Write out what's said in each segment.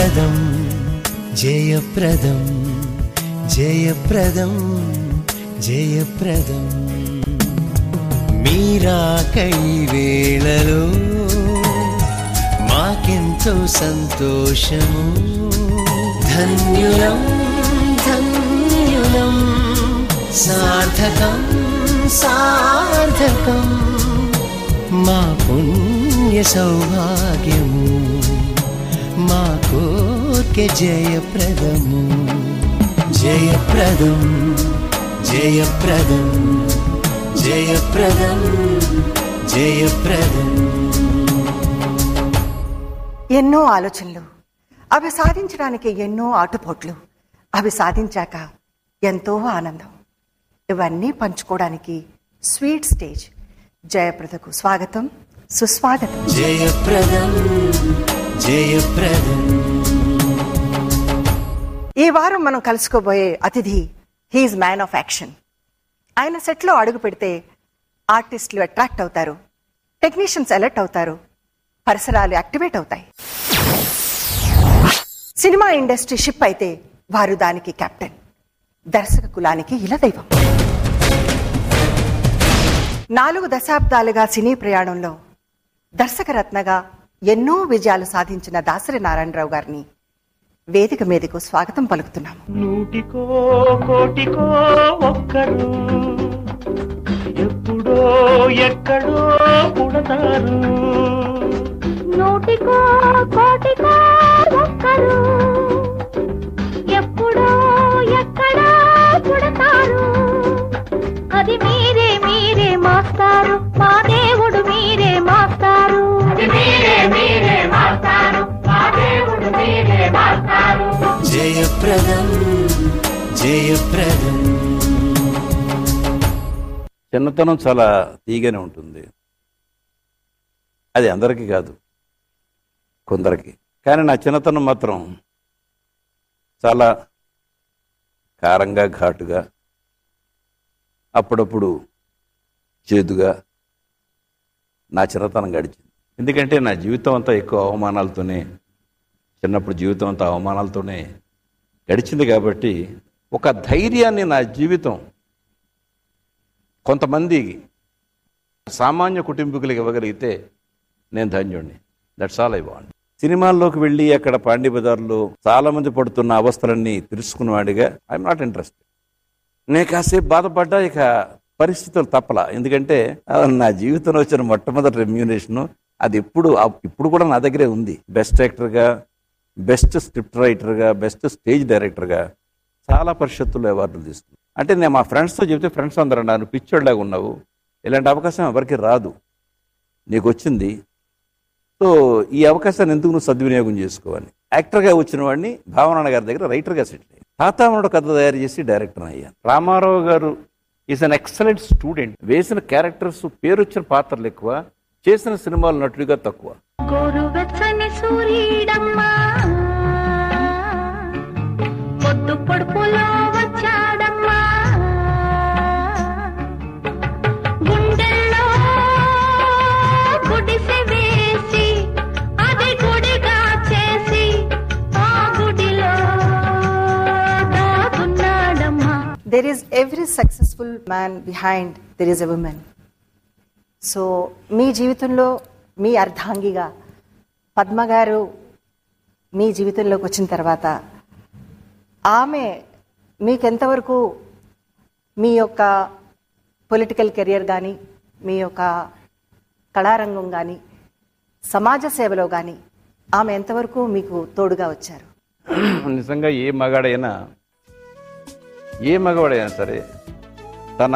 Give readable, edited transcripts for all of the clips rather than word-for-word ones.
జయప్రదం జయప్రదం జయప్రదం జయప్రదం మీరాకై వేళలో మాకెంతో సంతోషము ధన్యులం ధన్యులం సార్థకం సార్థకం మా పుణ్య సౌభాగ్యము మా కోర్కె జయప్రదము జయప్రదం జయప్రదం జయప్రదం జయప్రదం. ఎన్నో ఆలోచనలు, అవి సాధించడానికి ఎన్నో ఆటుపోట్లు, అవి సాధించాక ఎంతో ఆనందం, ఇవన్నీ పంచుకోవడానికి స్వీట్ స్టేజ్. జయప్రదకు స్వాగతం, సుస్వాగతం. జయప్రదం జయప్రదం. ఈ వారం మనం కలుసుకోబోయే అతిథి హీఈస్ మ్యాన్ ఆఫ్ యాక్షన్. ఆయన సెట్లో అడుగు పెడితే ఆర్టిస్టులు అట్రాక్ట్ అవుతారు, టెక్నీషియన్స్ అలర్ట్ అవుతారు, పరిసరాలు యాక్టివేట్ అవుతాయి. సినిమా ఇండస్ట్రీ షిప్ అయితే వారు దానికి కెప్టెన్, దర్శక కులానికి ఇలదైవం. 4 దశాబ్దాలుగా సినీ ప్రయాణంలో దర్శకరత్నగా ఎన్నో విజయాలు సాధించిన దాసరి నారాయణరావు గారిని వేదిక మీదకు స్వాగతం పలుకుతున్నాము. నూటికో కోటికో ఒక్కరు ఎప్పుడో ఎక్కడో పుడతారు. నూటికో కోటికో ఒక్కరు ఎప్పుడో ఎక్కడో పుడతారు. అది మీరే మీరే మాస్టారు, మా దేవుడు మీరే మాస్టారు. మీరే మీరే మాస్టారు, మా దేవుడు మీరే మాస్టారు. జయప్రదం జయప్రదం. చిన్నతనం చాలా తీగానే ఉంటుంది. అది అందరికీ కాదు, కొందరికి. కానీ నా చిన్నతనం మాత్రం చాలా కారంగా, ఘాటుగా, అప్పుడప్పుడు చేదుగా నా చిన్నతనం గడిచింది. ఎందుకంటే నా జీవితం అంతా ఎక్కువ అవమానాలతోనే, చిన్నప్పుడు జీవితం అంతా అవమానాలతోనే గడిచింది. కాబట్టి ఒక ధైర్యాన్ని నా జీవితం కొంతమంది సామాన్య కుటుంబీకులకు ఇవ్వగలిగితే నేను ధన్యుడిని. That's all I want. సినిమాల్లోకి వెళ్ళి అక్కడ పాండి బజార్లో చాలా మంది పడుతున్న అవస్థలన్నీ తెలుసుకున్నవాడిగా ఐఎమ్ నాట్ ఇంట్రెస్టెడ్. నేను కాసేపు బాధపడ్డా, ఇక పరిస్థితులు తప్పలా. ఎందుకంటే నా జీవితంలో వచ్చిన మొట్టమొదటి రెమ్యూనరేషను అది ఇప్పుడు కూడా నా దగ్గరే ఉంది. బెస్ట్ యాక్టర్గా, బెస్ట్ స్క్రిప్ట్ రైటర్గా, బెస్ట్ స్టేజ్ డైరెక్టర్గా చాలా పరిషత్తుల్లో అవార్డులు తీసుకున్నాను. అంటే నేను మా ఫ్రెండ్స్తో చెప్తే ఫ్రెండ్స్ అందరూ అన్నారు, పిచ్చోడ్లాగా ఉన్నావు, ఇలాంటి అవకాశం ఎవరికి రాదు, నీకు వచ్చింది, సో ఈ అవకాశాన్ని ఎందుకు నువ్వు సద్వినియోగం చేసుకోవాలి. యాక్టర్గా వచ్చిన వాడిని భావనాన్న గారి దగ్గర రైటర్గా సెటిల్ అయ్యాను. తాతామనుడు కథ తయారు చేసి డైరెక్టర్ అయ్యాను. రామారావు గారు ఈజ్ అన్ ఎక్సలెంట్ స్టూడెంట్. వేసిన క్యారెక్టర్స్, పేరు వచ్చిన పాత్రలు ఎక్కువ, చేసిన సినిమాలు నటుడిగా తక్కువ. గోరువెచ్చని సూర్యుడమ్మా పొద్దు పొడుపులో వచ్చాడమ్మా, గుండెల్లో గుడిసె వేసి అది గుడిగా చేసి ఆ గుడిలో దాగున్నాడమ్మా. There is every successful man behind there is a woman. So మీ జీవితంలో మీ అర్ధాంగిగా పద్మ గారు మీ జీవితంలోకి వచ్చిన తర్వాత ఆమె మీకెంతవరకు మీ యొక్క పొలిటికల్ కెరియర్ కానీ, మీ యొక్క కళారంగం కానీ, సమాజ సేవలో కానీ ఆమె ఎంతవరకు మీకు తోడుగా వచ్చారు? నిజంగా ఏ మగాడైనా సరే తన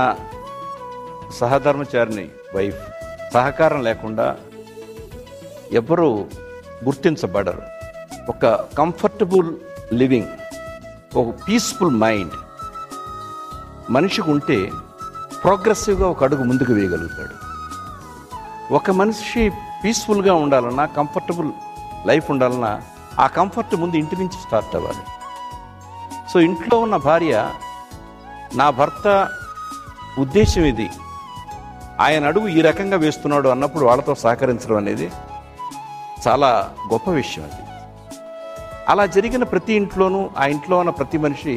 సహధర్మచారిని వైఫ్ సహకారం లేకుండా ఎవరు గుర్తించబడరు. ఒక కంఫర్టబుల్ లివింగ్, ఒక పీస్ఫుల్ మైండ్ మనిషికి ఉంటే ప్రోగ్రెసివ్గా ఒక అడుగు ముందుకు వేయగలుగుతాడు. ఒక మనిషి పీస్ఫుల్గా ఉండాలన్నా, కంఫర్టబుల్ లైఫ్ ఉండాలన్నా ఆ కంఫర్ట్ ముందు ఇంటి నుంచి స్టార్ట్ అవ్వాలి. సో ఇంట్లో ఉన్న భార్య, నా భర్త ఉద్దేశం ఇది, ఆయన అడుగు ఈ రకంగా వేస్తున్నాడు అన్నప్పుడు వాళ్ళతో సహకరించడం అనేది చాలా గొప్ప విషయం. అది అలా జరిగిన ప్రతి ఇంట్లోనూ ఆ ఇంట్లో ఉన్న ప్రతి మనిషి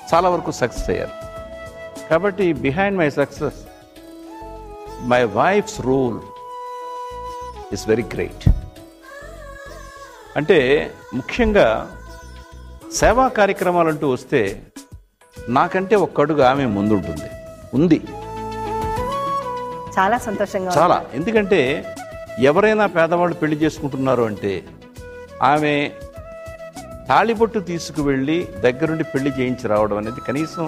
చాలా వరకు సక్సెస్ అయ్యారు. కాబట్టి behind my success my wife's rule is very great. అంటే ముఖ్యంగా సేవా కార్యక్రమాలంటూ వస్తే నాకంటే ఒక్క అడుగు ఆమె ముందుంటుంది, ఉంది చాలా సంతోషంగా చాలా. ఎందుకంటే ఎవరైనా పేదవాళ్ళు పెళ్లి చేసుకుంటున్నారు అంటే ఆమె తాళిబొట్టు తీసుకువెళ్ళి దగ్గరుండి పెళ్లి చేయించి రావడం అనేది కనీసం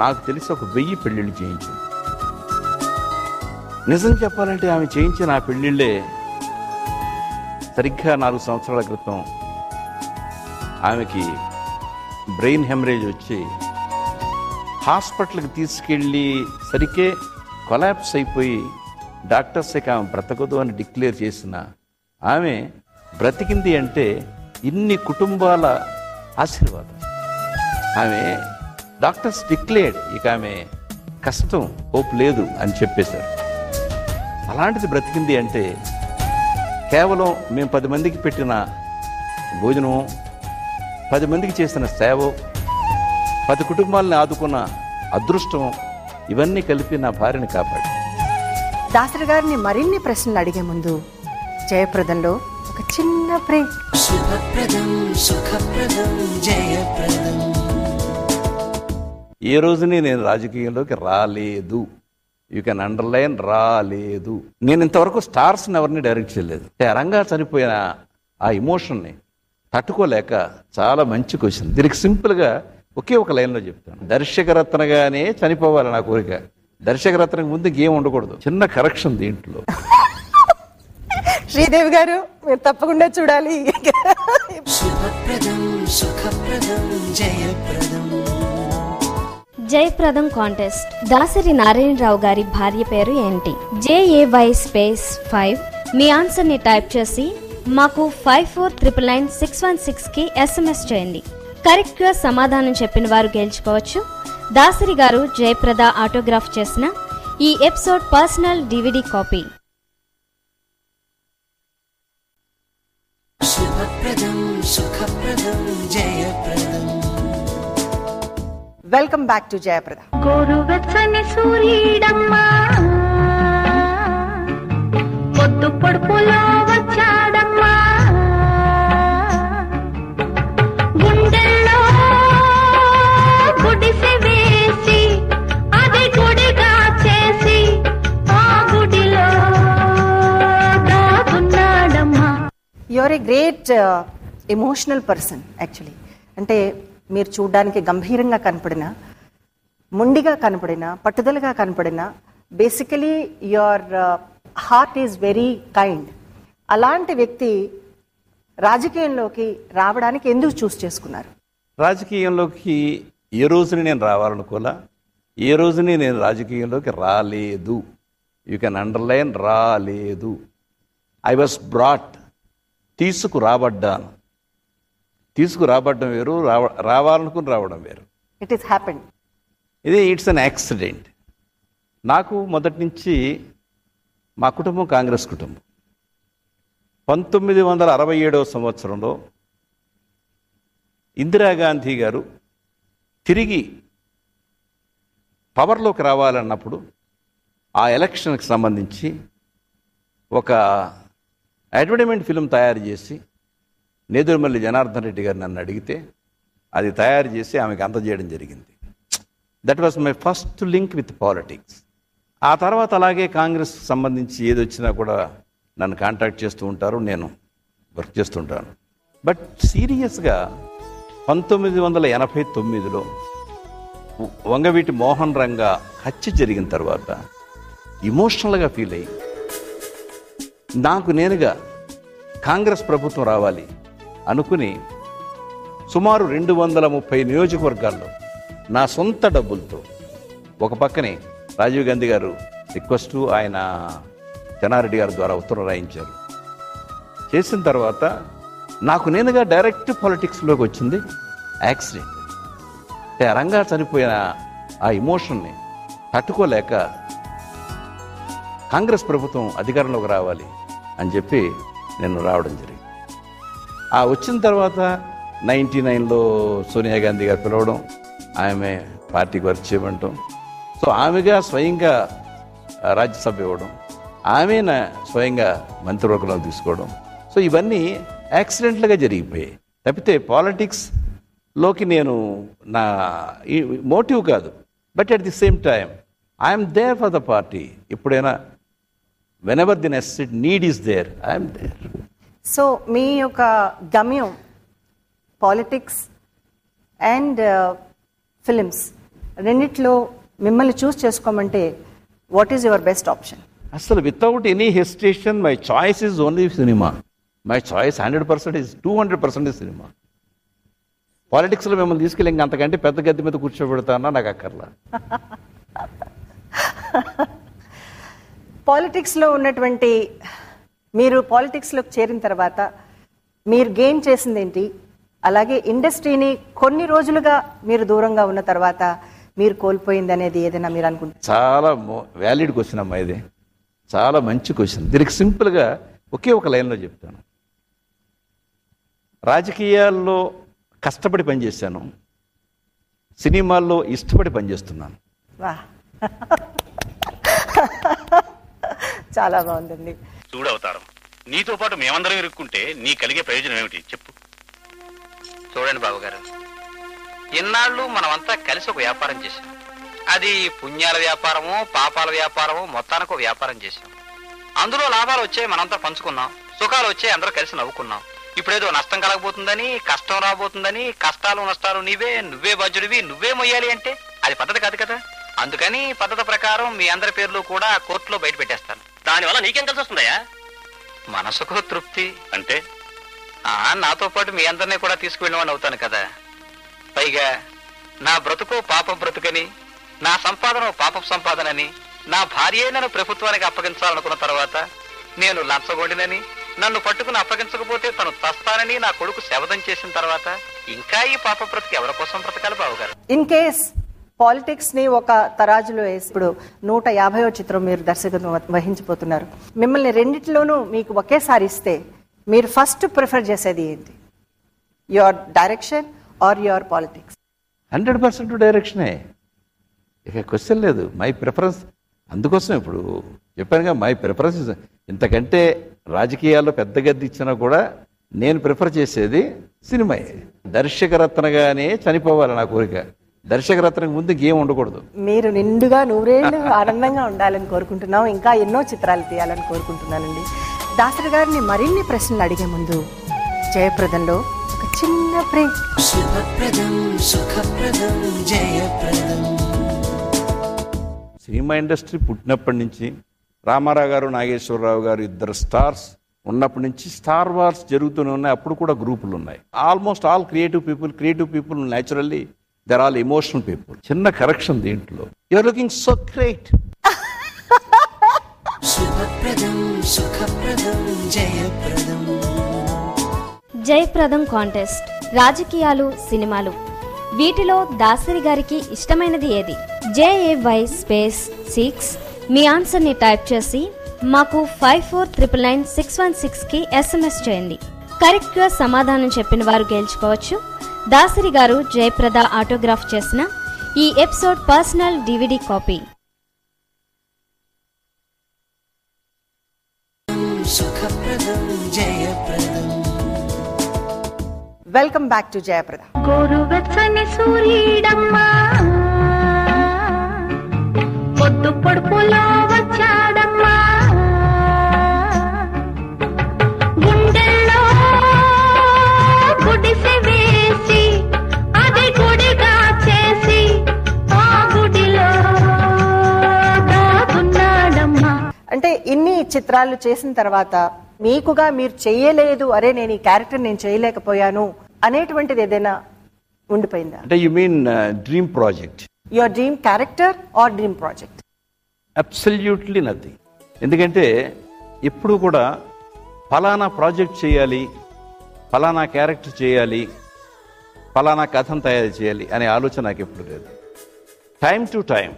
నాకు తెలిసి 1000 పెళ్లిళ్ళు చేయించింది. నిజం చెప్పాలంటే ఆమె చేయించిన ఆ పెళ్లిళ్ళే సరిగ్గా 4 సంవత్సరాల క్రితం ఆమెకి బ్రెయిన్ హెమరేజ్ వచ్చి హాస్పిటల్కి తీసుకెళ్ళి సరికే కొలాప్స్ అయిపోయి డాక్టర్స్ ఇక ఆమె బ్రతకదు అని డిక్లేర్ చేసిన ఆమె బ్రతికింది అంటే ఇన్ని కుటుంబాల ఆశీర్వాదం. ఆమె డాక్టర్స్ డిక్లేర్డ్ ఇక ఆమె కష్టం హోప్ లేదు అని చెప్పేశారు. అలాంటిది బ్రతికింది అంటే కేవలం మేము 10 మందికి పెట్టిన భోజనం, 10 మందికి చేసిన సేవ, 10 కుటుంబాలని ఆదుకున్న అదృష్టం, ఇవన్నీ కలిపి నా భార్యని కాపాడి. దాసరి గారిని మరిన్ని ప్రశ్నలు అడిగే ముందు జయప్రదంలో ఒక చిన్న బ్రేక్. శుభప్రదం సుఖప్రదం జయప్రదం. ఏ రోజుని నేను రాజకీయంలోకి రాలేదు. యూ కెన్ అండర్లైన్, రాలేదు. నేను ఇంతవరకు స్టార్స్ని ఎవరిని డైరెక్ట్ చేయలేదు. రంగా చనిపోయిన ఆ ఎమోషన్ని తట్టుకోలేక చాలా మంచి క్వశ్చన్. దీనికి సింపుల్గా ఒకే ఒక లైన్లో చెప్తాను. దర్శకరత్నగానే చనిపోవాలి నా కోరిక. దర్శకరత్నకు ముందు గేమ్ ఉండకూడదు. చిన్న కరెక్షన్ దీంట్లో. శ్రీదేవి గారు మీరు తప్పకుండా చూడాలి. శుభప్రదం సుఖప్రదం జయప్రదం. జయప్రదం కాంటెస్ట్. దాసరి నారాయణరావు గారి భార్య పేరు ఏంటి? JAY స్పేస్ 5 మీ ఆన్సర్ని టైప్ చేసి మాకు 54999616కి SMS చేయండి. కరెక్ట్గా సమాధానం చెప్పిన వారు గెలుచుకోవచ్చు దాసరి గారు జయప్రద ఆటోగ్రాఫ్ చేసిన ఈ ఎపిసోడ్ పర్సనల్ DVD కాపీ. శుభప్రదం సుఖప్రదం జయప్రదం. Welcome back to Jayaprada. గోరువెచ్చని సూర్యుడమ్మా పొద్దు పొడుపులో వచ్చాడమ్మా గుండెల్లో గుడిసె వేసి అది గుడిగా చేసి ఆ గుడిలో దాగున్నాడమ్మా. You are a great emotional person actually. అంటే మీరు చూడడానికి గంభీరంగా కనపడినా, మొండిగా కనపడినా, పట్టుదలగా కనపడినా, basically your heart is very kind. అలాంటి వ్యక్తి రాజకీయంలోకి రావడానికి ఎందుకు చూస్ చేసుకున్నారు? రాజకీయంలోకి ఏ రోజుని నేను రావాలనుకోలా, ఏ రోజుని నేను రాజకీయంలోకి రాలేదు. యూ కెన్ అండర్లైన్, రాలేదు. ఐ వాస్ బ్రాట్, తీసుకురాబడ్డాను. తీసుకురాబడ్డం వేరు, రావాలనుకుని రావడం వేరు. It is happened. ఇది ఇట్స్ అన్ యాక్సిడెంట్. నాకు మొదటి నుంచి మా కుటుంబం కాంగ్రెస్ కుటుంబం. 1967వ సంవత్సరంలో ఇందిరాగాంధీ గారు తిరిగి పవర్లోకి రావాలన్నప్పుడు ఆ ఎలక్షన్కి సంబంధించి ఒక అడ్వర్టైజ్మెంట్ ఫిల్మ్ తయారు చేసి నేదురుమల్లి జనార్దన్ రెడ్డి గారు నన్ను అడిగితే అది తయారు చేసి ఆమెకు అందజేయడం జరిగింది. That was my first link with politics. ఆ తర్వాత అలాగే కాంగ్రెస్ సంబంధించి ఏది వచ్చినా కూడా నన్ను కాంటాక్ట్ చేస్తూ ఉంటారు, నేను వర్క్ చేస్తుంటాను. బట్ సీరియస్గా 1989లో వంగవీటి మోహన్ రంగా హత్య జరిగిన తర్వాత ఇమోషనల్గా ఫీల్ అయ్యి నాకు నేనుగా కాంగ్రెస్ ప్రభుత్వం రావాలి అనుకుని సుమారు 230 నియోజకవర్గాల్లో నా సొంత డబ్బులతో, ఒక పక్కనే రాజీవ్ గాంధీ గారు రిక్వెస్టు, ఆయన చెన్నారెడ్డి గారి ద్వారా ఉత్తరం రాయించారు. చేసిన తర్వాత నాకు నేనుగా డైరెక్ట్ పాలిటిక్స్లోకి వచ్చింది యాక్సిడెంట్. అంటే రంగా చనిపోయిన ఆ ఇమోషన్ని తట్టుకోలేక కాంగ్రెస్ ప్రభుత్వం అధికారంలోకి రావాలి అని చెప్పి నేను రావడం జరిగింది. ఆ వచ్చిన తర్వాత 99లో సోనియా గాంధీ గారు పిలవడం, ఆమె పార్టీకి వర్క్ చేయమంటాం. సో ఆమెగా స్వయంగా రాజ్యసభ ఇవ్వడం, ఆమె స్వయంగా మంత్రివర్గంలో తీసుకోవడం. సో ఇవన్నీ యాక్సిడెంట్లుగా జరిగిపోయాయి తప్పితే పాలిటిక్స్లోకి నేను నా మోటివ్ కాదు. But at the same time I'm there for the party. ఎప్పుడైనా whenever the necessity need is there, I'm there. So మీ యొక్క గమ్యం పాలిటిక్స్ అండ్ ఫిలిమ్స్ రెండిట్లో మిమ్మల్ని చూస్ చేసుకోమంటే what is your best option? అసలు without any hesitation my choice is only cinema. My choice 100% is 200% is cinema. పాలిటిక్స్లో మిమ్మల్ని తీసుకెళ్ళి ఇంకా అంతకంటే పెద్ద గద్దె మీద కూర్చోబెడతానా నాకు అక్కర్లా. పాలిటిక్స్లో ఉన్నటువంటి మీరు పాలిటిక్స్లోకి చేరిన తర్వాత మీరు గెయిన్ చేసింది ఏంటి? అలాగే ఇండస్ట్రీని కొన్ని రోజులుగా మీరు దూరంగా ఉన్న తర్వాత మీరు కోల్పోయింది అనేది ఏదైనా మీరు అనుకుంటారు? చాలా వ్యాలిడ్ క్వశ్చన్ అమ్మా ఇది, చాలా మంచి క్వశ్చన్. దీనికి సింపుల్గా ఒకే ఒక లైన్లో చెప్తాను. రాజకీయాల్లో కష్టపడి పనిచేశాను, సినిమాల్లో ఇష్టపడి పనిచేస్తున్నాను. వా, చాలా బాగుందండి. చూడవతారం, నీతో పాటు మేమందరం ఇరుక్కుంటే నీ కలిగే ప్రయోజనం ఏమిటి చెప్పు. చూడండి బాబు గారు, ఇన్నాళ్ళు మనమంతా కలిసి ఒక వ్యాపారం చేశాం. అది పుణ్యాల వ్యాపారమో పాపాల వ్యాపారమో మొత్తానికి ఒక వ్యాపారం చేశాం. అందులో లాభాలు వచ్చాయి, మనంతా పంచుకున్నాం. సుఖాలు వచ్చాయి, అందరూ కలిసి నవ్వుకున్నాం. ఇప్పుడేదో నష్టం కలగబోతుందని, కష్టం రాబోతుందని, కష్టాలు నష్టాలు నువ్వే బాధ్యుడివి, నువ్వే మొయ్యాలి అంటే అది పద్ధతి కాదు కదా. అందుకని పద్ధతి ప్రకారం మీ అందరి పేర్లు కూడా కోర్టులో బయట పెట్టేస్తాను. దానివల్ల నీకేం కలిసి వస్తుందయ్యా? మనసుకు తృప్తి. అంటే నాతో పాటు మీ అందరినీ కూడా తీసుకువెళ్ళమని అవుతాను కదా. పైగా నా బ్రతుకు పాప బ్రతుకని, నా సంపాదన పాప సంపాదనని, నా భార్యే నన్ను ప్రభుత్వానికి అప్పగించాలనుకున్న తర్వాత నేను లంచగొండినని, నన్ను పట్టుకుని అప్పగించకపోతే తను చస్తానని నా కొడుకు శపథం చేసిన తర్వాత ఇంకా ఈ పాప బ్రతుకు ఎవరి కోసం బ్రతకాలి బాబుగారు? ఇన్ కేస్ పాలిటిక్స్ ని ఒక తరాజులో వేసి ఇప్పుడు 150వ చిత్రం మీరు దర్శకత్వం వహించిపోతున్నారు. మిమ్మల్ని రెండిట్లోనూ మీకు ఒకేసారి ఇస్తే మీరు ఫస్ట్ ప్రిఫర్ చేసేది ఏంటి? Your direction are your politics? 100% డైరెక్షనే, ఇక క్వశ్చన్ లేదు. మై ప్రిఫరెన్స్ అందుకోసం ఇప్పుడు చెప్పానుగా, మై ప్రిఫరెన్స్ ఇంతకంటే రాజకీయాల్లో పెద్ద గద్ది ఇచ్చినా కూడా నేను ప్రిఫర్ చేసేది సినిమా. దర్శకరత్నగానే చనిపోవాలి నా కోరిక. దర్శకరత్నకు ముందు గేమ్ ఉండకూడదు. మీరు నిండుగా 100 ఏళ్ళు ఆనందంగా ఉండాలని కోరుకుంటున్నాం. ఇంకా ఎన్నో చిత్రాలు తీయాలని కోరుకుంటున్నానండి. దాసరి గారిని మరిన్ని ప్రశ్నలు అడిగే ముందు జయప్రదంలో ఒక చిన్న బ్రేక్. శుభప్రదం సుఖప్రదం జయప్రదం. సినిమా ఇండస్ట్రీ పుట్టినప్పటి నుంచి రామారావు గారు, నాగేశ్వరరావు గారు ఇద్దరు స్టార్స్ ఉన్నప్పటి నుంచి స్టార్ వార్స్ జరుగుతూనే ఉన్నాయి. అప్పుడు కూడా గ్రూపులు ఉన్నాయి. Almost all creative people naturally they're all emotional people. చిన్న కరెక్షన్ దీంట్లో, యూఆర్ లుకింగ్ సో గ్రేట్. శుభప్రదం సుఖప్రదం జయప్రదం. జయప్రదం కాంటెస్ట్, రాజకీయాలు, సినిమాలు, వీటిలో దాసరి గారికి ఇష్టమైనది ఏది? JAY స్పేస్ 6 మీ ఆన్సర్ని టైప్ చేసి మాకు 54999616కి SMS చేయండి. కరెక్ట్గా సమాధానం చెప్పిన వారు గెలుచుకోవచ్చు దాసరి గారు జయప్రద ఆటోగ్రాఫ్ చేసిన ఈ ఎపిసోడ్ పర్సనల్ DVD కాపీ. సుఖప్రదం జయప్రదం. Welcome back to Jayaprada. గోరువెచ్చని సూర్యుడమ్మా పొద్దు పొడుపులో వచ్చాడమ్మా, గుండెల్లో గుడిసె వేసి అది గుడిగా చేసి ఆ గుడిలో దాగున్నాడమ్మా. అంటే ఇన్ని చిత్రాలు చేసిన తర్వాత మీకుగా మీరు చేయలేదు, అరే నేను ఈ క్యారెక్టర్ నేను చేయలేకపోయాను అనేటువంటిది ఏదైనా ఉండిపోయిందా? అంటే you mean dream project? Your dream character are dream project? Absolutely nothing. ఎందుకంటే ఎప్పుడు కూడా ఫలానా ప్రాజెక్ట్ చేయాలి, ఫలానా క్యారెక్టర్ చేయాలి, ఫలానా కథను తయారు చేయాలి అనే ఆలోచన నాకు ఎప్పుడు లేదు. Time to time,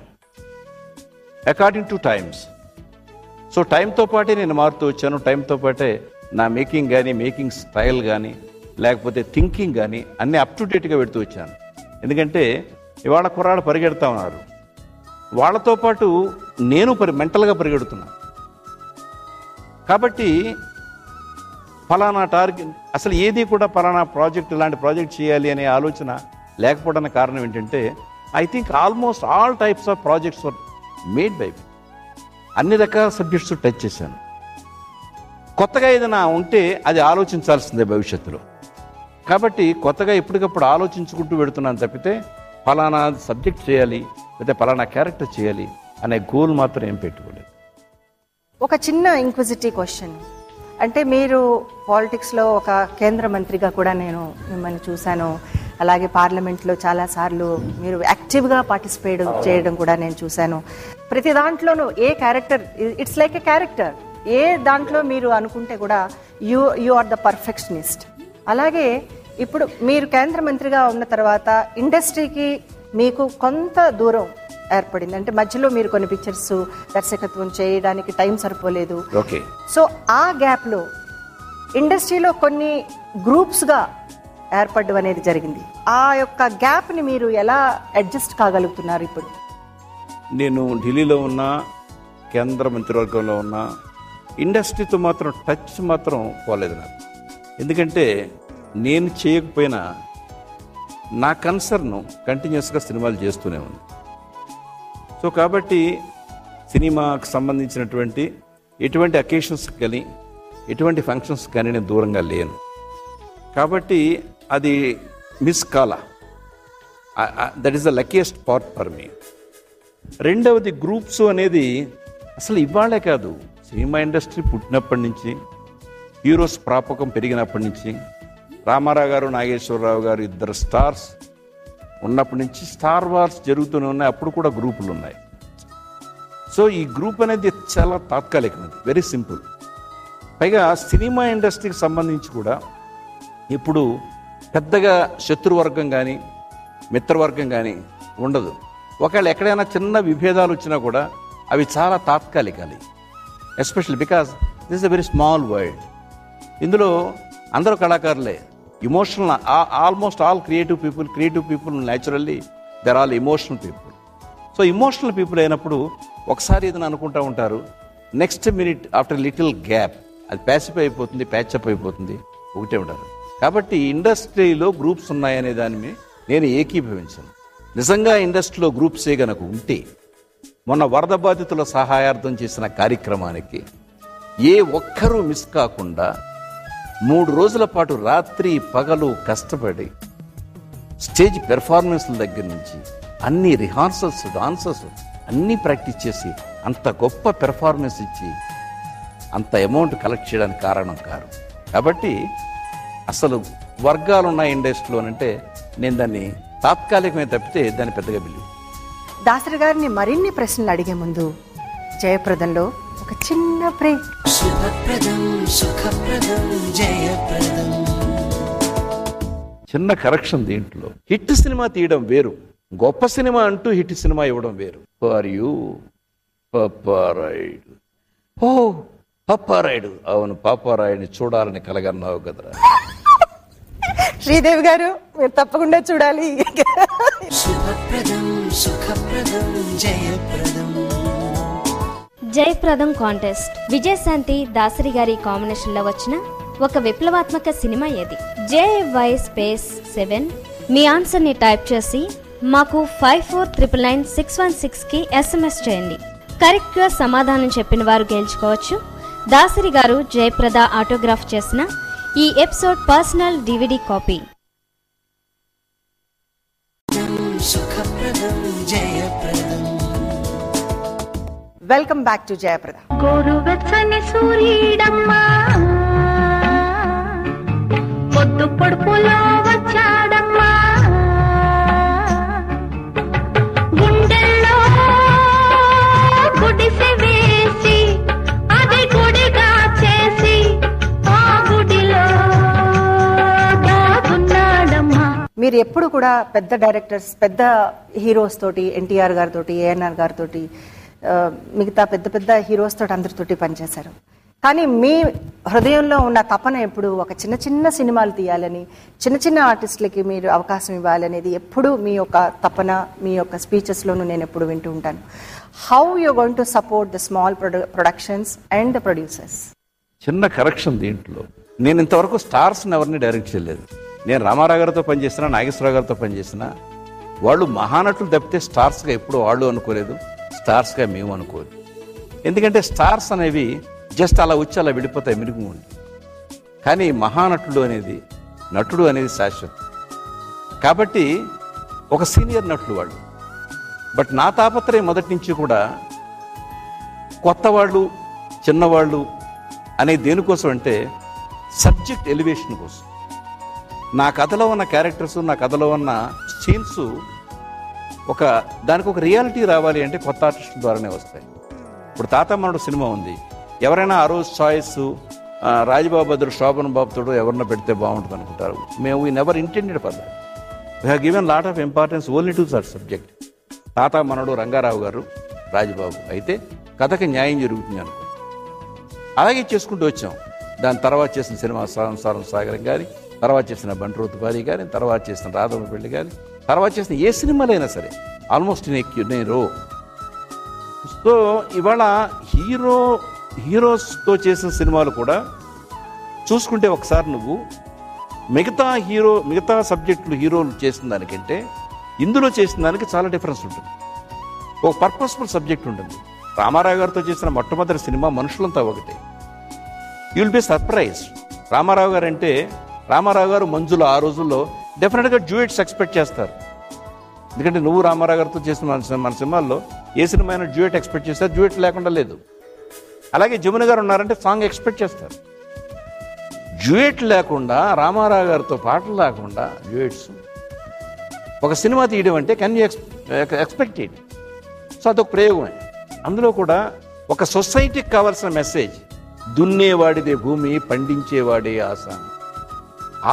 according to times. So టైంతో పాటే నేను మారుతూ వచ్చాను. టైంతో పాటే నా మేకింగ్ కానీ, మేకింగ్ స్టైల్ కానీ, లేకపోతే థింకింగ్ కానీ అన్నీ అప్ టు డేట్గా పెడుతూ వచ్చాను. ఎందుకంటే ఇవాళ కుర్రాళ్ళు పరిగెడతా ఉన్నారు, వాళ్ళతో పాటు నేను మెంటల్గా పరిగెడుతున్నాను. కాబట్టి ఫలానా టార్గెట్ అసలు ఏది కూడా ఫలానా ప్రాజెక్ట్ ఇలాంటి ప్రాజెక్ట్ చేయాలి అనే ఆలోచన లేకపోవడానికి కారణం ఏంటంటే I think almost all types of projects are made by me. అన్ని రకాల సబ్జెక్ట్స్ టచ్ చేశాను. కొత్తగా ఏదైనా ఉంటే అది ఆలోచించాల్సిందే భవిష్యత్తులో. కాబట్టి కొత్తగా ఎప్పటికప్పుడు ఆలోచించుకుంటూ పెడుతున్నాను తప్పితే ఫలానా సబ్జెక్ట్ చేయాలి లేకపోతే ఫలానా క్యారెక్టర్ చేయాలి అనే గోల్ మాత్రం ఏం పెట్టుకోలేదు. ఒక చిన్న ఇంక్విజిటివ్ క్వశ్చన్, అంటే మీరు పాలిటిక్స్లో ఒక కేంద్ర మంత్రిగా కూడా నేను మిమ్మల్ని చూశాను, అలాగే పార్లమెంట్లో చాలాసార్లు మీరు యాక్టివ్గా పార్టిసిపేట్ చేయడం కూడా నేను చూశాను. ప్రతి దాంట్లోనూ a character, it's like a character, ఏ దాంట్లో మీరు అనుకుంటే కూడా యు ఆర్ ద పర్ఫెక్షనిస్ట్. అలాగే ఇప్పుడు మీరు కేంద్ర మంత్రిగా ఉన్న తర్వాత ఇండస్ట్రీకి మీకు కొంత దూరం ఏర్పడింది, అంటే మధ్యలో మీరు కొన్ని పిక్చర్స్ దర్శకత్వం చేయడానికి టైం సరిపోలేదు. సో ఆ గ్యాప్లో ఇండస్ట్రీలో కొన్ని గ్రూప్స్గా ఏర్పడడం అనేది జరిగింది. ఆ యొక్క గ్యాప్ని మీరు ఎలా అడ్జస్ట్ కాగలుగుతున్నారు? ఇప్పుడు నేను ఢిల్లీలో ఉన్న, కేంద్ర మంత్రివర్గంలో ఉన్న, ఇండస్ట్రీతో మాత్రం టచ్ మాత్రం పోలేదు నాకు. ఎందుకంటే నేను చేయకపోయినా నా కన్సర్న్ కంటిన్యూస్గా సినిమాలు చేస్తూనే ఉంది. సో కాబట్టి సినిమాకు సంబంధించినటువంటి ఎటువంటి అకేషన్స్ కానీ ఎటువంటి ఫంక్షన్స్ కానీ నేను దూరంగా లేను. కాబట్టి అది మిస్ కాల. That is the luckiest part for me. రెండవది గ్రూప్స్ అనేది అసలు ఇవాళే కాదు, సినిమా ఇండస్ట్రీ పుట్టినప్పటి నుంచి, హీరోస్ ప్రాపకం పెరిగినప్పటి నుంచి, రామారావు గారు నాగేశ్వరరావు గారు ఇద్దరు స్టార్స్ ఉన్నప్పటి నుంచి స్టార్ వార్స్ జరుగుతూనే ఉన్నాయి. అప్పుడు కూడా గ్రూపులు ఉన్నాయి. సో ఈ గ్రూప్ అనేది చాలా తాత్కాలికమైనది, వెరీ సింపుల్. పైగా సినిమా ఇండస్ట్రీకి సంబంధించి కూడా ఇప్పుడు పెద్దగా శత్రువర్గం కానీ మిత్రవర్గం కానీ ఉండదు. ఒకవేళ ఎక్కడైనా చిన్న విభేదాలు వచ్చినా కూడా అవి చాలా తాత్కాలికాలు, especially because this is a very small world. ఇందులో అందరూ కళాకారులే, emotional, almost all creative people naturally they're all emotional people. So emotional people అయినప్పుడు ఒకసారి ఏదైనా అనుకుంటూ ఉంటారు, next minute after little gap అది ప్యాసిఫై అయిపోతుంది, ప్యాచప్ అయిపోతుంది, ఒకటే ఉంటారు. కాబట్టి ఇండస్ట్రీలో గ్రూప్స్ ఉన్నాయనే దాన్ని నేను ఏకీభవించాను. నిజంగా ఇండస్ట్రీలో గ్రూప్సే గనక ఉంటే మొన్న వరద బాధితుల సహాయార్థం చేసిన కార్యక్రమానికి ఏ ఒక్కరూ మిస్ కాకుండా 3 రోజుల పాటు రాత్రి పగలు కష్టపడి స్టేజ్ పెర్ఫార్మెన్స్ల దగ్గర నుంచి అన్ని రిహార్సల్స్, డాన్సర్స్ అన్నీ ప్రాక్టీస్ చేసి అంత గొప్ప పెర్ఫార్మెన్స్ ఇచ్చి అంత అమౌంట్ కలెక్ట్ చేయడానికి కారణం కారు. కాబట్టి అసలు వర్గాలు ఉన్నాయి ఇండస్ట్రీలో అంటే నేను దాన్ని తాత్కాలికమే తప్పితే దాన్ని పెద్దగా బిలీవ్. దాసరి గారిని మరిన్ని ప్రశ్నలు అడిగే ముందు జయప్రదంలో ఒక చిన్న బ్రేక్. శుభప్రదం సుఖప్రదం జయప్రదం. చిన్న కరెక్షన్ దీంట్లో. హిట్ సినిమా తీయడం వేరు, గొప్ప సినిమా అంటూ హిట్ సినిమా ఇవ్వడం వేరు. For you Papparayudu. ఓ పప్పారాయుడు, అవును పాపారాయుడిని చూడాలని కలగన్నావు కదరా. శ్రీదేవి గారు మీరు తప్పకుండా చూడాలి. శుభప్రదం సుఖప్రదం జయప్రదం. జయప్రదం కాంటెస్ట్ విజయశాంతి దాసరి గారి కాంబినేషన్ లో వచ్చిన ఒక విప్లవాత్మక సినిమా ఏది? JY స్పేస్ 7 మీ ఆన్సర్ ని టైప్ చేసి మాకు 54999616 కి SMS చేయండి. కరెక్ట్ గా సమాధానం చెప్పిన వారు గెలుచుకోవచ్చు దాసరి గారు జయప్రద ఆటోగ్రాఫ్ చేసిన ఈ ఎపిసోడ్ పర్సనల్ DVD కాపీ. సుఖప్రదం జయప్రదం. Welcome back to Jayaprada. గోరువెచ్చని సూర్యుడమ్మా పొద్దు పొడుపులో వచ్చాడమ్మా గుండెల్లో గుడిసె వేసి అది గుడిగా చేసి ఆ గుడిలో దాగున్నాడమ్మా. మీరు ఎప్పుడు కూడా పెద్ద డైరెక్టర్స్, పెద్ద హీరోస్ తోటి, ఎన్టీఆర్ గారితోటి, ANR గారితోటి, మిగతా పెద్ద పెద్ద హీరోస్ తోటి అందరితోటి పనిచేశారు. కానీ మీ హృదయంలో ఉన్న తపన ఎప్పుడు ఒక చిన్న చిన్న సినిమాలు తీయాలని, చిన్న చిన్న ఆర్టిస్టులకి మీరు అవకాశం ఇవ్వాలనేది ఎప్పుడు మీ యొక్క తపన, మీ యొక్క స్పీచెస్లోనూ నేను ఎప్పుడు వింటూ ఉంటాను. How you going to support the small productions and the producers? చిన్న కరెక్షన్ దీంట్లో, నేను ఇంతవరకు స్టార్స్ని ఎవరిని డైరెక్ట్ చేయలేదు. నేను రామారావు గారితో పనిచేసినా, నాగేశ్వరరావు గారితో పనిచేసినా, వాళ్ళు మహానటులు తప్పితే స్టార్స్గా ఎప్పుడు వాళ్ళు అనుకోలేదు, స్టార్స్గా మేము అనుకోలేదు. ఎందుకంటే స్టార్స్ అనేవి జస్ట్ అలా వచ్చి అలా విడిపోతాయి మిరుగు ఉండి. కానీ మహానటుడు అనేది, నటుడు అనేది శాశ్వతం. కాబట్టి ఒక సీనియర్ నటులు వాళ్ళు. బట్ నా తాపత్రయం మొదటి నుంచి కూడా కొత్త వాళ్ళు, చిన్నవాళ్ళు అనే దేనికోసం అంటే సబ్జెక్ట్ ఎలివేషన్ కోసం. నా కథలో ఉన్న క్యారెక్టర్స్, నా కథలో ఉన్న సీన్స్ దానికి ఒక రియాలిటీ రావాలి అంటే కొత్త ఆర్టిస్టుల ద్వారానే వస్తాయి. ఇప్పుడు తాతమ్మనుడు సినిమా ఉంది, ఎవరైనా ఆ రోజు చాయిస్ రాజబాబు బదులు శోభన్ బాబుతో ఎవరన్నా పెడితే బాగుంటుంది అనుకుంటారు. మేము we never intended for that. We have given lot of importance only to that subject. తాతమ్మనుడు రంగారావు గారు, రాజబాబు అయితే కథకి న్యాయం జరుగుతుంది అనుకో, అలాగే చేసుకుంటూ వచ్చాం. దాని తర్వాత చేసిన సినిమా సంసారం సాగరం కానీ, తర్వాత చేసిన బంట్రోతు బారి కానీ, తర్వాత చేసిన రాధమ్మ పెళ్లి కానీ, తర్వాత చేసిన ఏ సినిమాలైనా సరే ఆల్మోస్ట్ నేను రో. సో ఇవాళ హీరోస్తో చేసిన సినిమాలు కూడా చూసుకుంటే ఒకసారి నువ్వు మిగతా సబ్జెక్టులు హీరోలు చేసిన దానికంటే ఇందులో చేసిన దానికి చాలా డిఫరెన్స్ ఉంటుంది. ఒక పర్పస్ఫుల్ సబ్జెక్ట్ ఉంటుంది. రామారావు గారితో చేసిన మొట్టమొదటి సినిమా మనుషులంతా ఒకటే. You will be surprise. Ramarao గారు అంటే, రామారావు గారు మంజుల ఆ రోజుల్లో డెఫినెట్గా డ్యూయెట్స్ ఎక్స్పెక్ట్ చేస్తారు. ఎందుకంటే నువ్వు రామారావు గారితో చేసిన మన సినిమాల్లో ఏ సినిమా అయినా డ్యూయెట్ ఎక్స్పెక్ట్ చేస్తారు, డ్యూయెట్ లేకుండా లేదు. అలాగే జమున గారు ఉన్నారంటే సాంగ్ ఎక్స్పెక్ట్ చేస్తారు. డ్యూయెట్ లేకుండా, రామారావు గారితో పాటలు లేకుండా డ్యూయెట్స్ ఒక సినిమా తీయడం అంటే can you expect it? So అదొక ప్రయోగమే. అందులో కూడా ఒక సొసైటీకి కావాల్సిన మెసేజ్, దున్నేవాడిదే భూమి, పండించేవాడే ఆసామి.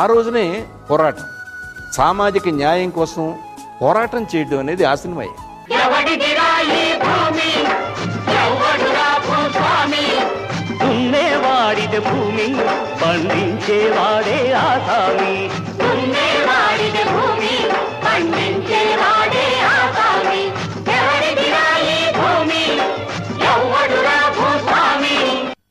ఆ రోజునే పోరాటం, సామాజిక న్యాయం కోసం పోరాటం చేయడం అనేది ఆ సినిమాయే. దున్నేవాడిదే భూమి, పండించేవాడే ఆసామి. దున్నేవాడిదే భూమి, పండించేవాడే ఆసామి. ఎవరిదిరా ఈ భూమి, ఎవడురా భూస్వామి.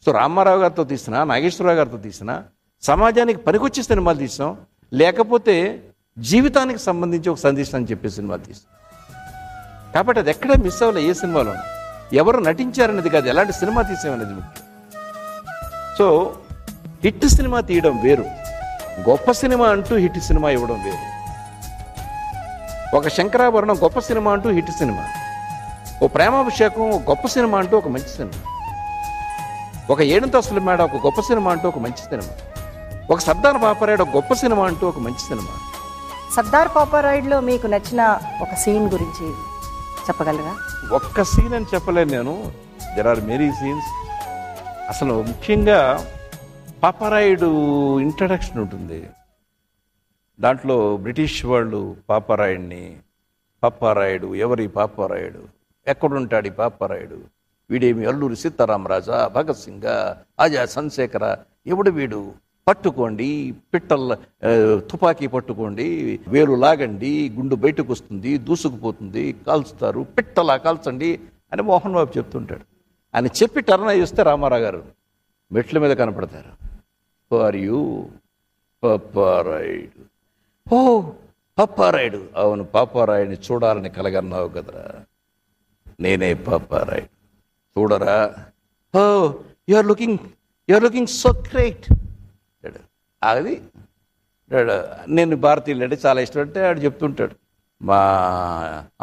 సో రామారావు గారితో తీసినా, నాగేశ్వరరావు గారితో తీసినా సమాజానికి పనికొచ్చే సినిమాలు తీసాం, లేకపోతే జీవితానికి సంబంధించి ఒక సందేశం అని చెప్పే సినిమాలు తీసాం. కాబట్టి అది ఎక్కడ మిస్ అవ్వలే. ఏ సినిమాలో ఎవరు నటించారనేది కాదు, ఎలాంటి సినిమా తీసామనేది ముఖ్యం. సో హిట్ సినిమా తీయడం వేరు, గొప్ప సినిమా అంటూ హిట్ సినిమా ఇవ్వడం వేరు. ఒక శంకరాభరణం గొప్ప సినిమా అంటూ హిట్ సినిమా, ఓ ప్రేమాభిషేకం ఒక గొప్ప సినిమా అంటూ ఒక మంచి సినిమా, ఒక ఏడంతస్తుల మేడ ఒక గొప్ప సినిమా అంటూ ఒక మంచి సినిమా, ఒక సర్దార్ పాపారాయుడు ఒక గొప్ప సినిమా అంటూ ఒక మంచి సినిమా. సర్దార్ పాపారాయుడులో మీకు నచ్చిన ఒక సీన్ గురించి చెప్పగలరా? ఒక్క సీన్ అని చెప్పలేను నేను, దెర్ ఆర్ మెనీ సీన్స్. అసలు ముఖ్యంగా పాపారాయుడు ఇంట్రడక్షన్ ఉంటుంది. దాంట్లో బ్రిటిష్ వాళ్ళు పాపారాయుడు ఎవరి పాపారాయుడు, ఎక్కడుంటాడు ఈ పాపారాయుడు, వీడేమి అల్లూరి సీతారామరాజా, భగత్ సింగ్, ఆజా చంద్రశేఖర, ఎవడు వీడు, పట్టుకోండి పిట్టల తుపాకీ పట్టుకోండి, వేలు లాగండి, గుండు బయటకు వస్తుంది, దూసుకుపోతుంది, కాల్చుతారు, పిట్టలా కాల్చండి అని మోహన్ బాబు చెప్తుంటాడు. ఆయన చెప్పి టర్న్ అయ్యి వస్తే రామారావు గారు మెట్ల మీద కనపడతారు. Are you Paparayudu? ఓ పాపారాయుడు, అవును పాపారాయుడిని చూడాలని కలగన్నావు కదరా, నేనే పాపారాయుడు, చూడరా. Oh you are looking so great. అది నేను భారతీయులు అంటే చాలా ఇష్టం అంటే ఆడు చెప్తుంటాడు, మా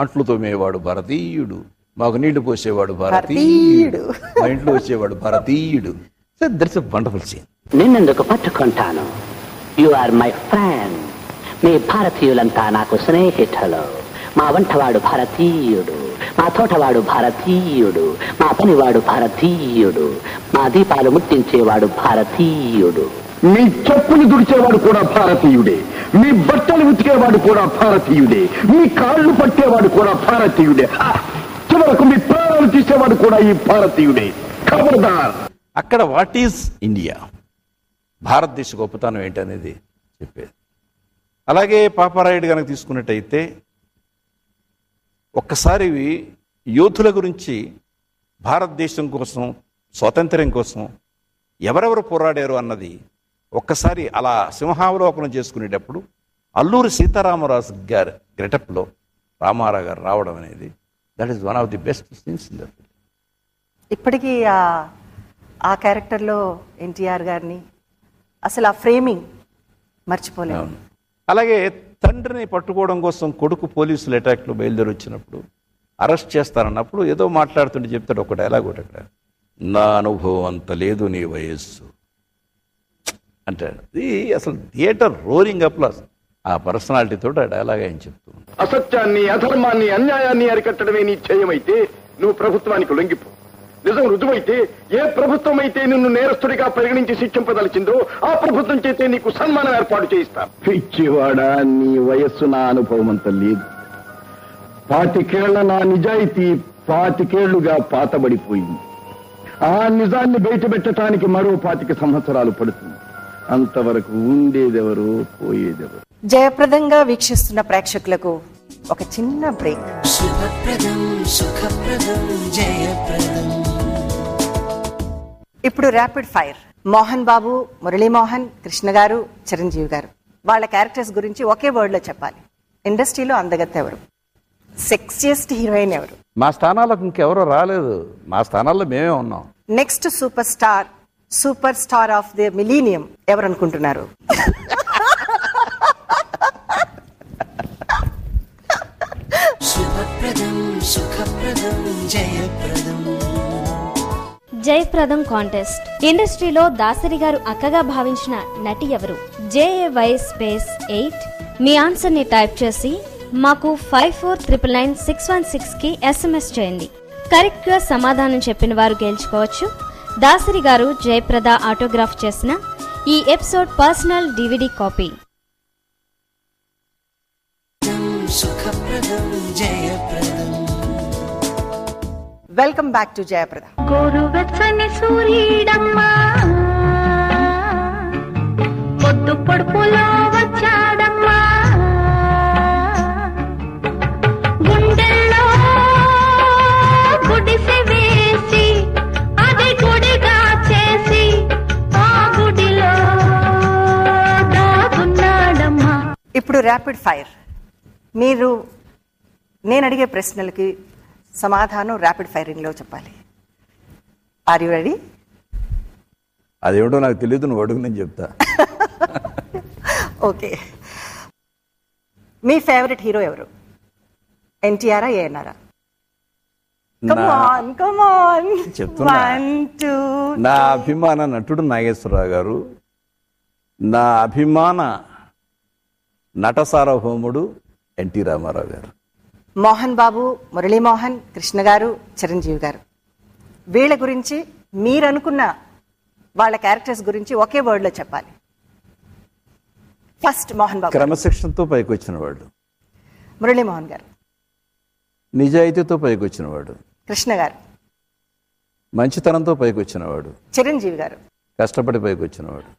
అంట్లు తోమేవాడు భారతీయుడు, మాకు నీళ్లు పోసేవాడు భారతీయుడు, మా ఇంట్లో వచ్చేవాడు భారతీయుడు. So that's a wonderful scene. నిన్నెందుకు పట్టుకుంటాను? You are my friend. మీ భారతీయులంతా నాకు స్నేహితులు. మా వంటవాడు భారతీయుడు, మా తోటవాడు భారతీయుడు, మా పనివాడు భారతీయుడు, మా దీపాలు ముట్టించేవాడు భారతీయుడు, మీ చెప్పులు దుడిచేవాడు కూడా భారతీయుడే, మీ బట్టలు ఉతికేవాడు కూడా భారతీయుడే, మీ కాళ్ళు పట్టేవాడు కూడా భారతీయుడే, చివరకు మీ ప్రాణాలు తీసేవాడు కూడా ఈ భారతీయుడే. ఖబర్దార్. అక్కడ వాట్ ఈజ్ ఇండియా, భారతదేశ గొప్పతనం ఏంటనేది చెప్పేది. అలాగే పాపారాయుడు కనుక తీసుకున్నట్టయితే ఒక్కసారి యోధుల గురించి, భారతదేశం కోసం, స్వాతంత్ర్యం కోసం ఎవరెవరు పోరాడారు అన్నది ఒక్కసారి అలా సింహావలోకనం చేసుకునేటప్పుడు అల్లూరి సీతారామరాజు గారి గెటప్లో రామారావు గారు రావడం అనేది that is one of the best scenes in the film. ఇప్పటికీ ఆ క్యారెక్టర్లో ఎన్టీఆర్ గారిని అసలు ఆ ఫ్రేమింగ్ మర్చిపోలేము. అలాగే తండ్రిని పట్టుకోవడం కోసం కొడుకు పోలీసులు అటాక్లో బయలుదేరి వచ్చినప్పుడు అరెస్ట్ చేస్తారన్నప్పుడు ఏదో మాట్లాడుతుంటే చెప్తాడు ఒక డైలాగ్ ఒకటి, అక్కడ నా అనుభవం అంత లేదు నీ వయస్సు అంటాడు. ఇది అసలు థియేటర్ రోలింగ్ అప్లాస్. ఆ పర్సనాలిటీతో ఆ డైలాగ్ ఆయన చెప్తూ అసత్యాన్ని, అధర్మాన్ని, అన్యాయాన్ని అరికట్టడమే నీ ధ్యేయమైతే నువ్వు ప్రభుత్వానికి లొంగిపో. నిజం రుజువైతే ఏ ప్రభుత్వం అయితే నిన్ను నేరస్తుడిగా పరిగణించి శిక్షింపదలిచిందో ఆ ప్రభుత్వం చేతే నీకు సన్మానం ఏర్పాటు చేయిస్తా. పిచ్చివాడా, నీ వయస్సు నా అనుభవం అంత లేదు. 25 నా నిజాయితీ 25 పాతబడిపోయింది. ఆ నిజాన్ని బయటపెట్టడానికి మరో 25 సంవత్సరాలు పడుతుంది. అంతవరకు ఉండేదెవరు, పోయేదెవరు. జయప్రదంగా వీక్షిస్తున్న ప్రేక్షకులకు ఒక చిన్న బ్రేక్. శుభప్రదం సుఖప్రదం జయప్రదం. ఇప్పుడు ర్యాపిడ్ ఫైర్. మోహన్ బాబు, మురళీమోహన్, కృష్ణ గారు, చిరంజీవి గారు వాళ్ళ క్యారెక్టర్స్ గురించి ఒకే వర్డ్ లో చెప్పాలి. ఇండస్ట్రీలో అందగత్త ఎవరు? సెక్సియస్ట్ హీరోయిన్ ఎవరు? మా స్థానాలకు ఇంకెవరో రాలేదు, మా స్థానాల్లో మేమే ఉన్నాం. Next super star of the millennium ఎవరు అనుకుంటున్నారు? శుభప్రదం సుఖప్రదం జయప్రదం. జయప్రదం కాంటెస్ట్. ఇండస్ట్రీలో దాసరి గారు అక్కగా భావించిన నటి ఎవరు? JAY_8 మీ ఆన్సర్ ని టైప్ చేసి మాకు 54999616 కి SMS చేయండి. కరెక్ట్ గా సమాధానం చెప్పిన వారు గెలుచుకోవచ్చు దాసరి గారు జయప్రద ఆటోగ్రాఫ్ చేసిన ఈ ఎపిసోడ్ పర్సనల్ DVD కాపీ. సుఖప్రదం జయప్రదం. Welcome back to Jayaprada. గోరువెచ్చని సూర్యుడమ్మా పొద్దు పొడుపులో వచ్చాడమ్మా గుండెల్లో గుడిసె వేసి అది గుడిగా చేసి ఆ గుడిలో దాగున్నాడమ్మా. ఇప్పుడు ర్యాపిడ్ ఫైర్. నేను అడిగే ప్రశ్నలకి సమాధానం ర్యాపిడ్ ఫైరింగ్ లో చెప్పాలి. Are you ready? అదేమిటో నాకు తెలియదు, నువ్వు అడుగు, నేను చెప్తా. ఓకే. మీ ఫేవరెట్ హీరో ఎవరు? ఎన్టీఆర్, ఏఎన్ఆర్? చెప్తున్నా, నా అభిమాన నటుడు నాగేశ్వరరావు గారు, నా అభిమాన నట సార్వభౌముడు ఎన్టీ రామారావు గారు. మోహన్ బాబు, మురళీమోహన్, కృష్ణ గారు, చిరంజీవి గారు వీళ్ళ గురించి మీరు అనుకున్న వాళ్ళ క్యారెక్టర్స్ గురించి ఒకే వర్డ్ లో చెప్పాలి. ఫస్ట్ మోహన్ బాబు. క్రమశిక్షణతో పైకి వచ్చిన వాడు. మురళీమోహన్ గారు. నిజాయితీతో పైకి వచ్చినవాడు. కృష్ణ గారు. మంచితనంతో పైకి వచ్చినవాడు. చిరంజీవి గారు. కష్టపడి పైకి వచ్చినవాడు.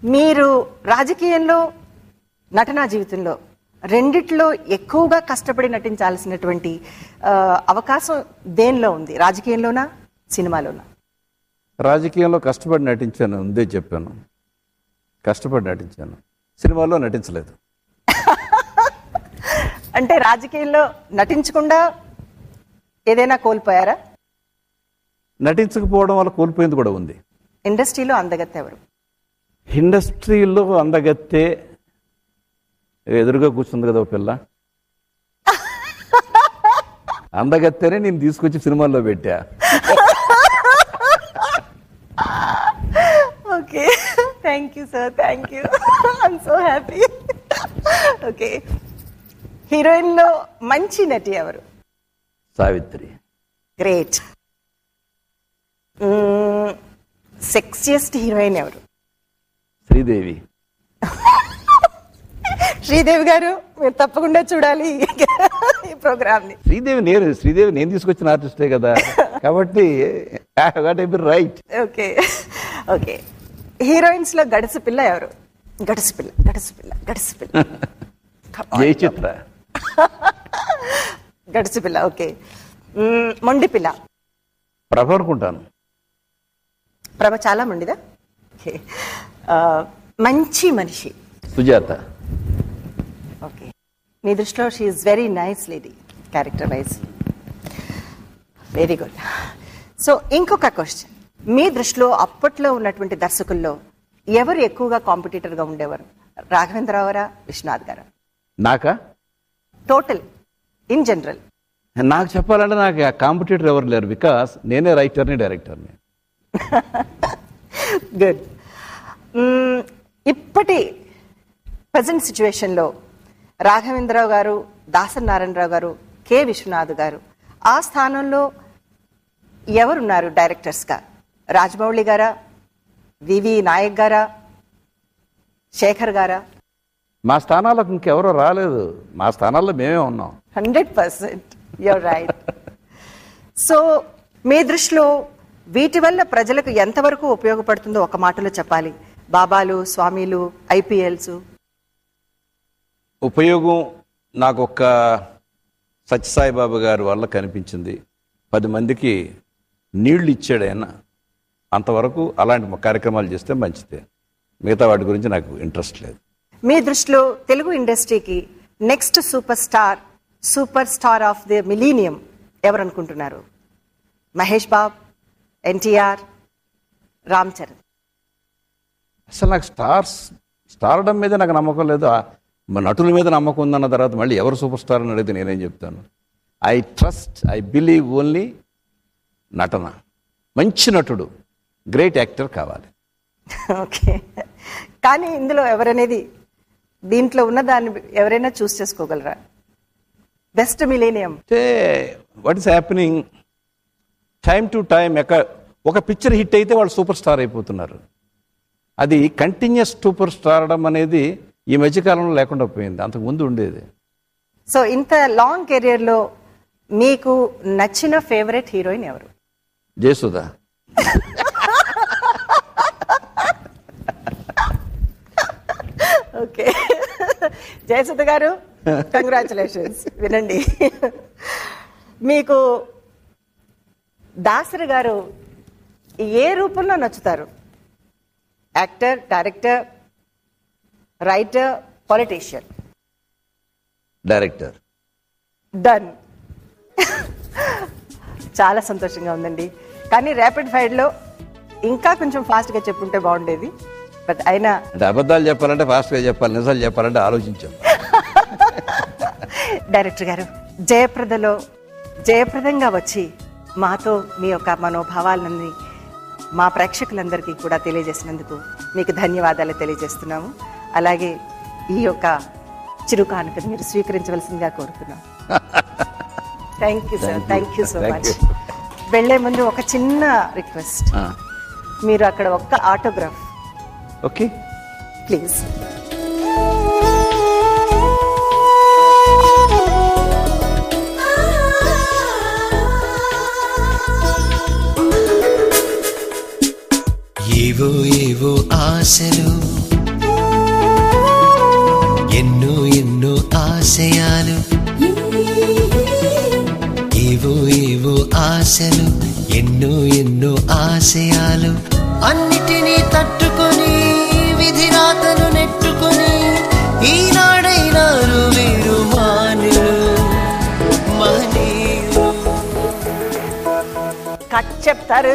మీరు రాజకీయంలో, నటనా జీవితంలో రెండిట్లో ఎక్కువగా కష్టపడి నటించాల్సినటువంటి అవకాశం దేనిలో ఉంది? రాజకీయంలోనా, సినిమాలోనా? రాజకీయంలో కష్టపడి నటించాను, ఉందే చెప్పాను. కష్టపడి నటించాను, సినిమాలో నటించలేదు. అంటే రాజకీయంలో నటించకుండా ఏదైనా కోల్పోయారా? నటించకపోవడం వల్ల కోల్పోయింది కూడా ఉంది. ఇండస్ట్రీలో అందగత్తె ఎవరు? ఇండస్ట్రీలో అందగత్తే ఎదురుగా కూర్చుంది కదా ఒక పిల్ల, అందగత్తేనే నేను తీసుకొచ్చి సినిమాల్లో పెట్టా. Okay, thank you sir, thank you. I'm so happy. Okay, heroine లో మంచి నటి ఎవరు? సావిత్రి. గ్రేట్. సెక్సియస్ట్ హీరోయిన్ ఎవరు? శ్రీదేవి. శ్రీదేవి గారు, మీరు తప్పకుండా చూడాలి ప్రోగ్రామ్ ని. శ్రీదేవి నేను తీసుకొచ్చిన ఆర్టిస్టే కదా, కాబట్టి రైట్. Okay okay. హీరోయిన్స్ లో గడిసి పిల్ల ఎవరు? గడిసి పిల్ల జయచిత్ర. గడిసి పిల్ల. ఓకే. మొండి పిల్ల ప్రభ అనుకుంటాను. ప్రభ చాలా మొండిదా? ఓకే. మంచి మనిషి సుజాత. ఓకే. మీ దృష్టిలో she is very nice lady character wise. Very good. So ఇంకొక క్వశ్చన్, మీ దృష్టిలో అప్పట్లో ఉన్నటువంటి దర్శకుల్లో ఎవరు ఎక్కువగా కాంపిటీటర్గా ఉండేవారు? రాఘవేంద్రరావు గారా, విశ్వనాథ్ గారా? నాకా? Total in general. నాకు చెప్పాలంటే నాకు కాంపిటీటర్ ఎవరు లేరు, బికాస్ నేనే రైటర్ని డైరెక్టర్ని. గుడ్. ఇప్పటి ప్రజెంట్ సిచ్యువేషన్లో రాఘవేంద్రరావు గారు, దాసరి నారాయణరావు గారు, కె విశ్వనాథ్ గారు ఆ స్థానంలో ఎవరున్నారు డైరెక్టర్స్గా? రాజమౌళి గారా, వివి నాయక్ గారా, శేఖర్ గారా? మా స్థానాలకు ఇంకెవరో రాలేదు, మా స్థానాల్లో మేమే ఉన్నాం. 100% యూర్ రైట్. సో మీ దృష్టిలో వీటి వల్ల ప్రజలకు ఎంతవరకు ఉపయోగపడుతుందో ఒక మాటలో చెప్పాలి. బాబాలు, స్వామీలు, ఐపీఎల్స్. ఉపయోగం నాకు ఒక్క సత్యసాయిబాబా గారి వల్ల కనిపించింది. 10 మందికి నీళ్లు ఇచ్చాడు ఆయన, అంతవరకు అలాంటి కార్యక్రమాలు చేస్తే మంచిదే. మిగతా వాటి గురించి నాకు ఇంట్రెస్ట్ లేదు. మీ దృష్టిలో తెలుగు ఇండస్ట్రీకి next super star of the millennium ఎవరు అనుకుంటున్నారు? మహేష్ బాబు, ఎన్టీఆర్, రామ్ చరణ్? అసలు నాకు స్టార్డమ్ మీద నాకు నమ్మకం లేదు, నటుల మీద నమ్మకం ఉందన్న తర్వాత మళ్ళీ ఎవరు సూపర్ స్టార్ అని అడిగితే నేనేం చెప్తాను? ఐ బిలీవ్ ఓన్లీ నటన. మంచి నటుడు, గ్రేట్ యాక్టర్ కావాలి. ఓకే. కానీ ఇందులో ఎవరనేది, దీంట్లో ఉన్న దాన్ని ఎవరైనా చూస్ చేసుకోగలరా? బెస్ట్ మిలీనియం అంటే what is happening, time to time ఒక పిక్చర్ హిట్ అయితే వాళ్ళు సూపర్ స్టార్ అయిపోతున్నారు. అది కంటిన్యూస్ సూపర్ స్టార్డం అనేది ఈ మధ్యకాలంలో లేకుండా పోయింది, అంతకుముందు ఉండేది. సో ఇంత లాంగ్ కెరియర్లో మీకు నచ్చిన ఫేవరెట్ హీరోయిన్ ఎవరు? జయసుధ. ఓకే. జయసుధ గారు, కంగ్రాచులేషన్స్. వినండి, మీకు దాసరి గారు ఏ రూపంలో నచ్చుతారు? Actor, director, writer, politician? Director. Done. చాలా సంతోషంగా ఉందండి. కానీ ర్యాపిడ్ ఫైర్లో ఇంకా కొంచెం ఫాస్ట్గా చెప్పుంటే బాగుండేది. బట్ అయినా అంటే అబద్ధాలు చెప్పాలంటే ఫాస్ట్గా చెప్పాలి, నిజాలు చెప్పాలంటే ఆలోచించాం. డైరెక్టర్ గారు, జయప్రదంగా వచ్చి మాతో మీ యొక్క మనోభావాలన్నీ మా ప్రేక్షకులందరికీ కూడా తెలియజేసినందుకు మీకు ధన్యవాదాలు తెలియజేస్తున్నాము. అలాగే ఈ యొక్క చిరుకానుకను మీరు స్వీకరించవలసిందిగా కోరుతున్నాం. Thank you sir, thank you so much. వెళ్లే ముందు ఒక చిన్న రిక్వెస్ట్, మీరు అక్కడ ఒక్క ఆటోగ్రాఫ్. Okay please. ఏవో ఏవో ఆశలు, ఎన్నో ఎన్నో ఆశయాలు, ఏవో ఏవో ఆశలు, ఎన్నో ఎన్నో ఆశయాలు, అన్నిటినీ తట్టుకొని విధిరాతను నెట్టుకొని ఈనాడైనారు వీరు మానులు మహనీయులు. కట్ చెప్తారు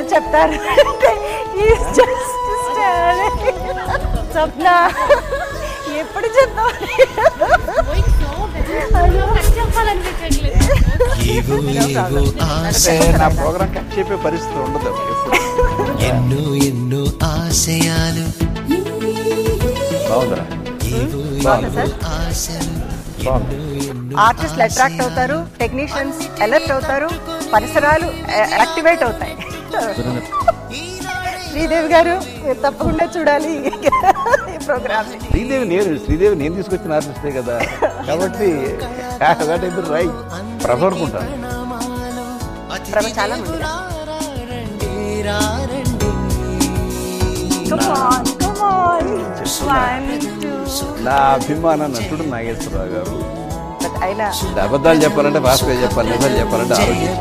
స్వప్న ఎప్పుడు చెప్తాం? ఏవో ఏవో నా ప్రోగ్రామ్ కట్ చెప్పే పరిస్థితి ఉండదు. ఎన్నో ఎన్నో ఆశయాలు, బాగుందా? ఏవో ఏవో ఆశలు, ఆర్టిస్టులు అట్రాక్ట్ అవుతారు, టెక్నీషియన్స్ అలర్ట్ అవుతారు, పరిసరాలు యాక్టివేట్ అవుతాయి. శ్రీదేవి గారు మీరు తప్పకుండా చూడాలి ఈ ప్రోగ్రామ్. శ్రీదేవి నేను తీసుకొచ్చిన ఆర్టిస్టే కదా, కాబట్టి రైట్ ప్రభనుకుంటాను. ప్రభ చాలా మంది నా అభిమాన నటుడు నాగేశ్వరరావు గారు. అయినా అబద్ధాలు చెప్పాలంటే భాస్కర్ చెప్పాలి, నిజాలు చెప్పాలంటే ఆరోగ్యం.